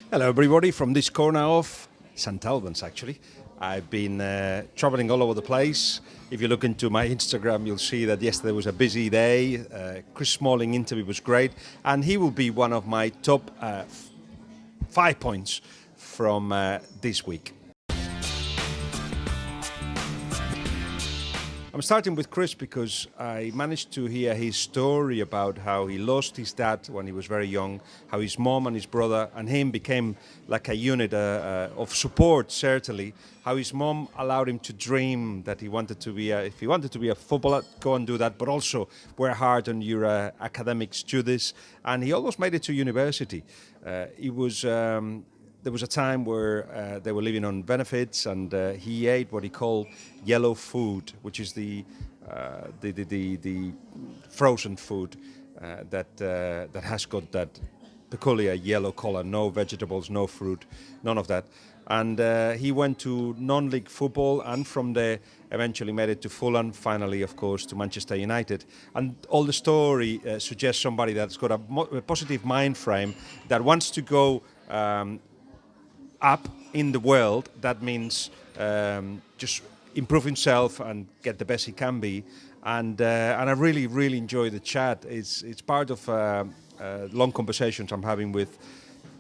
Hello everybody from this corner of St Albans actually. I've been traveling all over the place. If you look into my Instagram you'll see that yesterday was a busy day. Chris Smalling interview was great and he will be one of my top 5 points from this week. I'm starting with Chris because I managed to hear his story about how he lost his dad when he was very young, how his mom and his brother and him became like a unit of support, certainly, how his mom allowed him to dream that he wanted to be, if he wanted to be a footballer, go and do that, but also work hard on your academic studies. And he almost made it to university. There was a time where they were living on benefits, and he ate what he called yellow food, which is the frozen food that has got that peculiar yellow color. No vegetables, no fruit, none of that. And he went to non-league football, and from there eventually made it to Fulham. Finally, of course, to Manchester United. And all the story suggests somebody that's got a positive mind frame that wants to go up in the world. That means just improve himself and get the best he can be. And I really enjoy the chat. It's part of long conversations I'm having with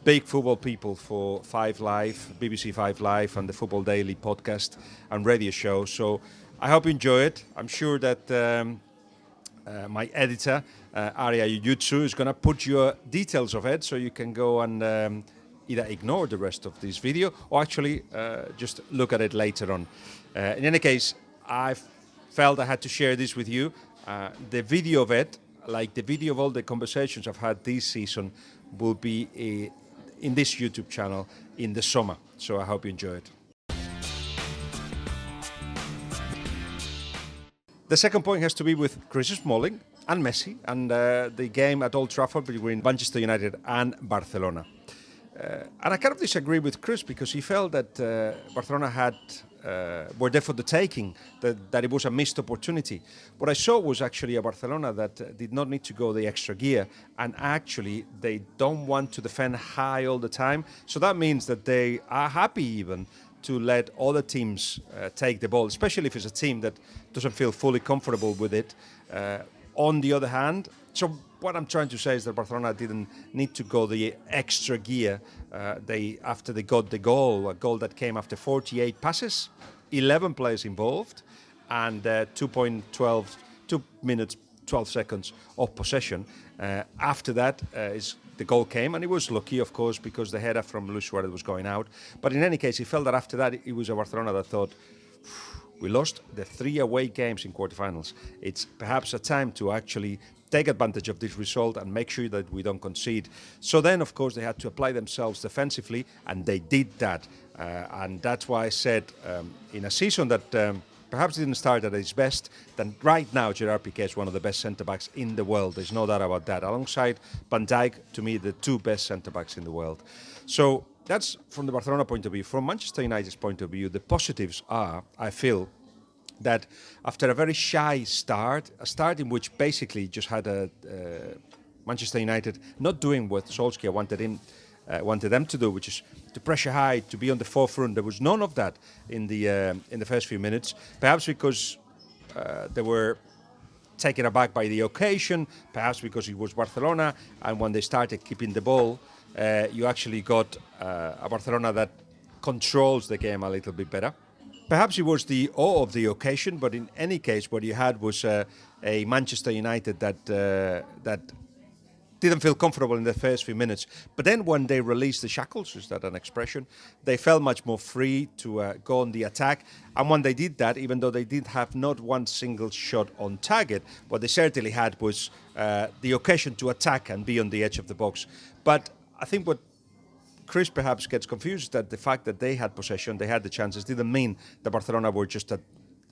big football people for 5 Live, BBC 5 Live, and the Football Daily podcast and radio show. So I hope you enjoy it. I'm sure that my editor, Arya Yujutsu, is going to put your details of it so you can go and either ignore the rest of this video or actually just look at it later on. In any case, I felt I had to share this with you. The video of it, like the video of all the conversations I've had this season, will be in this YouTube channel in the summer. So I hope you enjoy it. The second point has to be with Chris Smalling and Messi and the game at Old Trafford between Manchester United and Barcelona. And I kind of disagree with Chris because he felt that Barcelona were there for the taking, that it was a missed opportunity. What I saw was actually a Barcelona that did not need to go the extra gear, and actually they don't want to defend high all the time. So that means that they are happy even to let other teams take the ball, especially if it's a team that doesn't feel fully comfortable with it. On the other hand, so what I'm trying to say is that Barcelona didn't need to go the extra gear after they got the goal, a goal that came after 48 passes, 11 players involved, and 2 minutes, 12 seconds of possession. After that, the goal came, and he was lucky, of course, because the header from Luis Suarez was going out. But in any case, he felt that after that, it was a Barcelona that thought, we lost the 3 away games in quarterfinals. It's perhaps a time to actually take advantage of this result and make sure that we don't concede. So then, of course, they had to apply themselves defensively, and they did that. And that's why I said, in a season that perhaps didn't start at its best, then right now Gerard Piqué is one of the best centre-backs in the world. There's no doubt about that. Alongside Van Dijk, to me, the 2 best centre-backs in the world. So that's from the Barcelona point of view. From Manchester United's point of view, the positives are, I feel, that after a very shy start, a start in which basically just had Manchester United not doing what Solskjaer wanted them to do, which is to pressure high, to be on the forefront. There was none of that in the first few minutes, perhaps because they were taken aback by the occasion, perhaps because it was Barcelona, and when they started keeping the ball, you actually got a Barcelona that controls the game a little bit better. Perhaps it was the awe of the occasion, but in any case, what you had was a Manchester United that didn't feel comfortable in the first few minutes. But then when they released the shackles, is that an expression, they felt much more free to go on the attack. And when they did that, even though they did have not one single shot on target, what they certainly had was the occasion to attack and be on the edge of the box. But I think what Chris perhaps gets confused that the fact that they had possession, they had the chances, didn't mean that Barcelona were just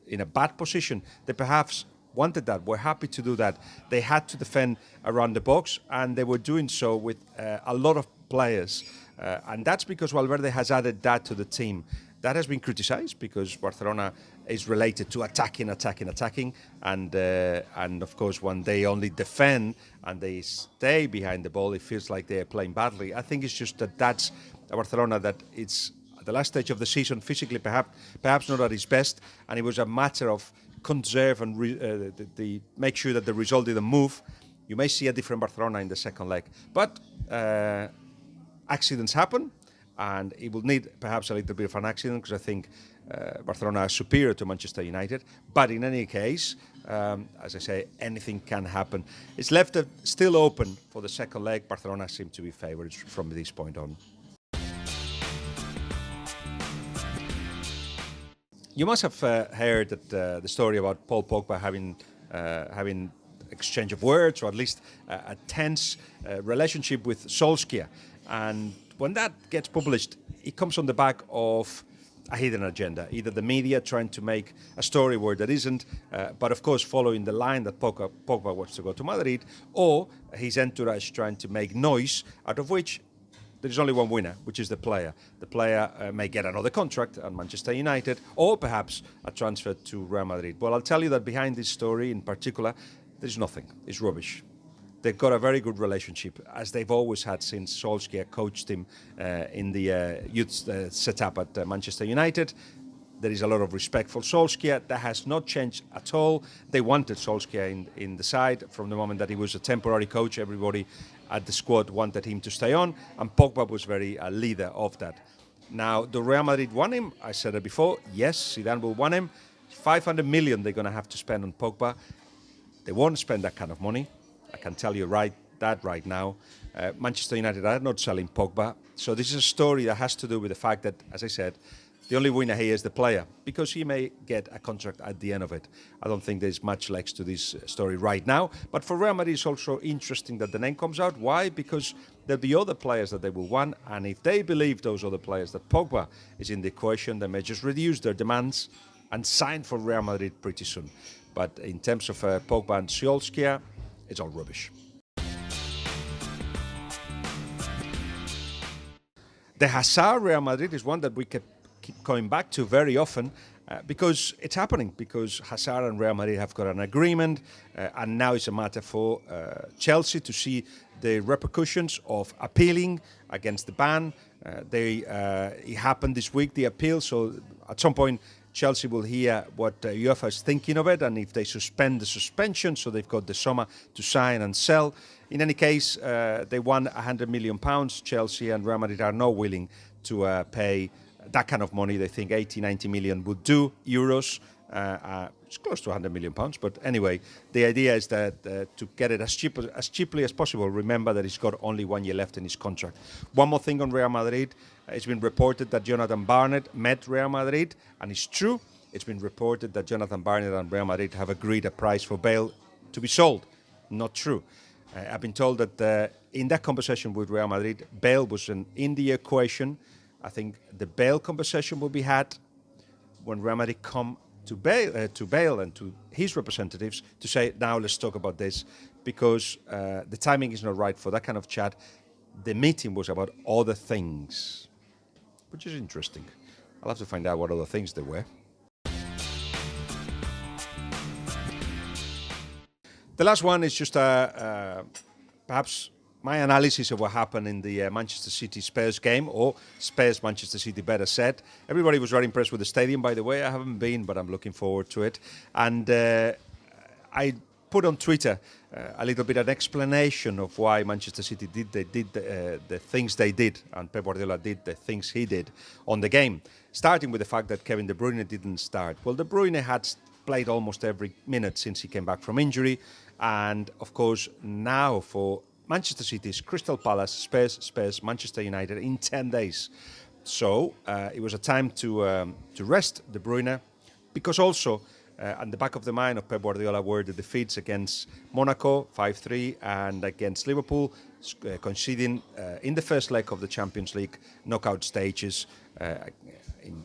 in a bad position. They perhaps wanted that, were happy to do that. They had to defend around the box, and they were doing so with a lot of players. And that's because Valverde has added that to the team. That has been criticised because Barcelona is related to attacking, and of course when they only defend and they stay behind the ball, it feels like they're playing badly. I think it's just that's a Barcelona that it's at the last stage of the season, physically perhaps not at its best, and it was a matter of conserve and make sure that the result didn't move. You may see a different Barcelona in the second leg, but accidents happen, and it will need perhaps a little bit of an accident, because I think Barcelona is superior to Manchester United. But in any case, as I say, anything can happen. It's left still open for the second leg. Barcelona seem to be favourites from this point on. You must have heard that the story about Paul Pogba having exchange of words, or at least a tense relationship with Solskjaer. And when that gets published, it comes on the back of a hidden agenda. Either the media trying to make a story where there isn't, but of course following the line that Pogba wants to go to Madrid, or his entourage trying to make noise, out of which there is only one winner, which is the player. The player may get another contract at Manchester United, or perhaps a transfer to Real Madrid. Well, I'll tell you that behind this story in particular, there's nothing. It's rubbish. They've got a very good relationship, as they've always had since Solskjaer coached him in the youth setup at Manchester United. There is a lot of respect for Solskjaer. That has not changed at all. They wanted Solskjaer in the side from the moment that he was a temporary coach. Everybody at the squad wanted him to stay on, and Pogba was very a leader of that. Now, the Real Madrid want him. I said it before. Yes, Zidane will want him. 500 million they're going to have to spend on Pogba. They won't spend that kind of money. I can tell you right now. Manchester United are not selling Pogba. So this is a story that has to do with the fact that, as I said, the only winner here is the player, because he may get a contract at the end of it. I don't think there's much legs to this story right now. But for Real Madrid, it's also interesting that the name comes out. Why? Because there'll be other players that they will want. And if they believe those other players that Pogba is in the equation, they may just reduce their demands and sign for Real Madrid pretty soon. But in terms of Pogba and Solskjaer, it's all rubbish. The Hazard Real Madrid is one that we keep coming back to very often because it's happening, because Hazard and Real Madrid have got an agreement, and now it's a matter for Chelsea to see the repercussions of appealing against the ban. It happened this week, the appeal, so at some point Chelsea will hear what UEFA is thinking of it, and if they suspend the suspension, so they've got the summer to sign and sell. In any case, they won £100 million. Chelsea and Real Madrid are not willing to pay that kind of money. They think 80-90 million would do, euros. It's close to £100 million. But anyway, the idea is that to get it as cheaply as possible. Remember that he's got only 1 year left in his contract. One more thing on Real Madrid. It's been reported that Jonathan Barnett met Real Madrid, and it's true. It's been reported that Jonathan Barnett and Real Madrid have agreed a price for Bale to be sold. Not true. I've been told that in that conversation with Real Madrid, Bale was in the equation. I think the Bale conversation will be had when Real Madrid come to Bale and to his representatives to say, now let's talk about this, because the timing is not right for that kind of chat. The meeting was about other things, which is interesting. I'll have to find out what other things there were. The last one is just perhaps my analysis of what happened in the Manchester City-Spurs game, or Spurs-Manchester City, better said. Everybody was very impressed with the stadium, by the way. I haven't been, but I'm looking forward to it. And I put on Twitter a little bit an explanation of why Manchester City did the things they did, and Pep Guardiola did the things he did on the game, starting with the fact that Kevin De Bruyne didn't start. Well, De Bruyne had played almost every minute since he came back from injury, and of course now for Manchester City's Crystal Palace, Spurs, Manchester United in 10 days. So it was a time to rest De Bruyne, because also at the back of the mind of Pep Guardiola were the defeats against Monaco 5-3 and against Liverpool, conceding in the first leg of the Champions League knockout stages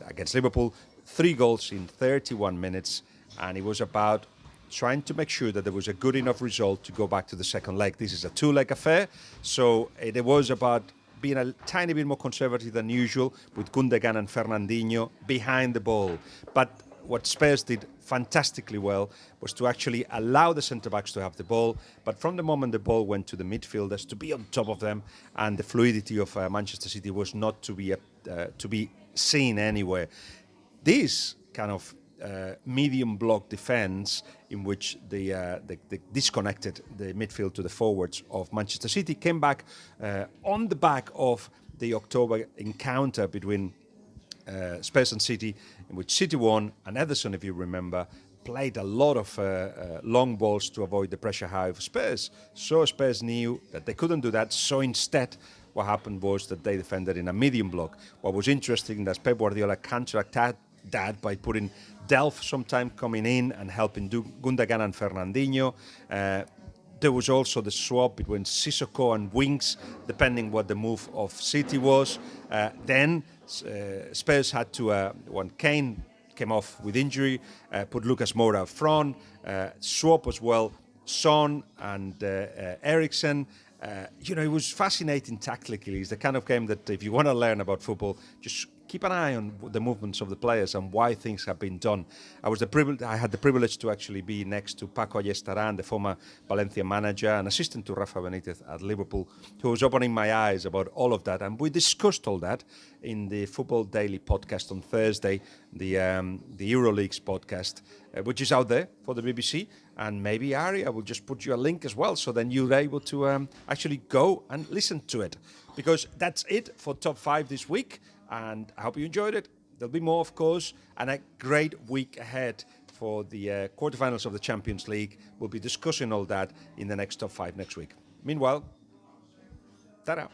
against Liverpool 3 goals in 31 minutes, and it was about trying to make sure that there was a good enough result to go back to the second leg. This is a 2-leg affair, so it was about being a tiny bit more conservative than usual with Gundogan and Fernandinho behind the ball. But what Spurs did fantastically well was to actually allow the centre-backs to have the ball, but from the moment the ball went to the midfielders, to be on top of them, and the fluidity of Manchester City was not to be seen anywhere. This kind of medium block defence in which they disconnected the midfield to the forwards of Manchester City came back on the back of the October encounter between Spurs and City, in which City won, and Ederson, if you remember, played a lot of long balls to avoid the pressure high of Spurs. So Spurs knew that they couldn't do that, so instead what happened was that they defended in a medium block. What was interesting that Pep Guardiola counter-attacked that by putting Delph sometime coming in and helping Gundogan and Fernandinho. There was also the swap between Sissoko and Winks, depending what the move of City was. Then Spurs had to, when Kane came off with injury, put Lucas Moura up front, swap as well Son and Eriksen. It was fascinating tactically. It's the kind of game that if you want to learn about football, just keep an eye on the movements of the players and why things have been done. I had the privilege to actually be next to Paco Ayestaran, the former Valencia manager and assistant to Rafa Benitez at Liverpool, who was opening my eyes about all of that. And we discussed all that in the Football Daily podcast on Thursday, the Euroleagues podcast, which is out there for the BBC. And maybe, Ari, I will just put you a link as well, so then you're able to actually go and listen to it. Because that's it for Top 5 this week. And I hope you enjoyed it. There'll be more, of course, and a great week ahead for the quarterfinals of the Champions League. We'll be discussing all that in the next Top 5 next week. Meanwhile, ta-ra.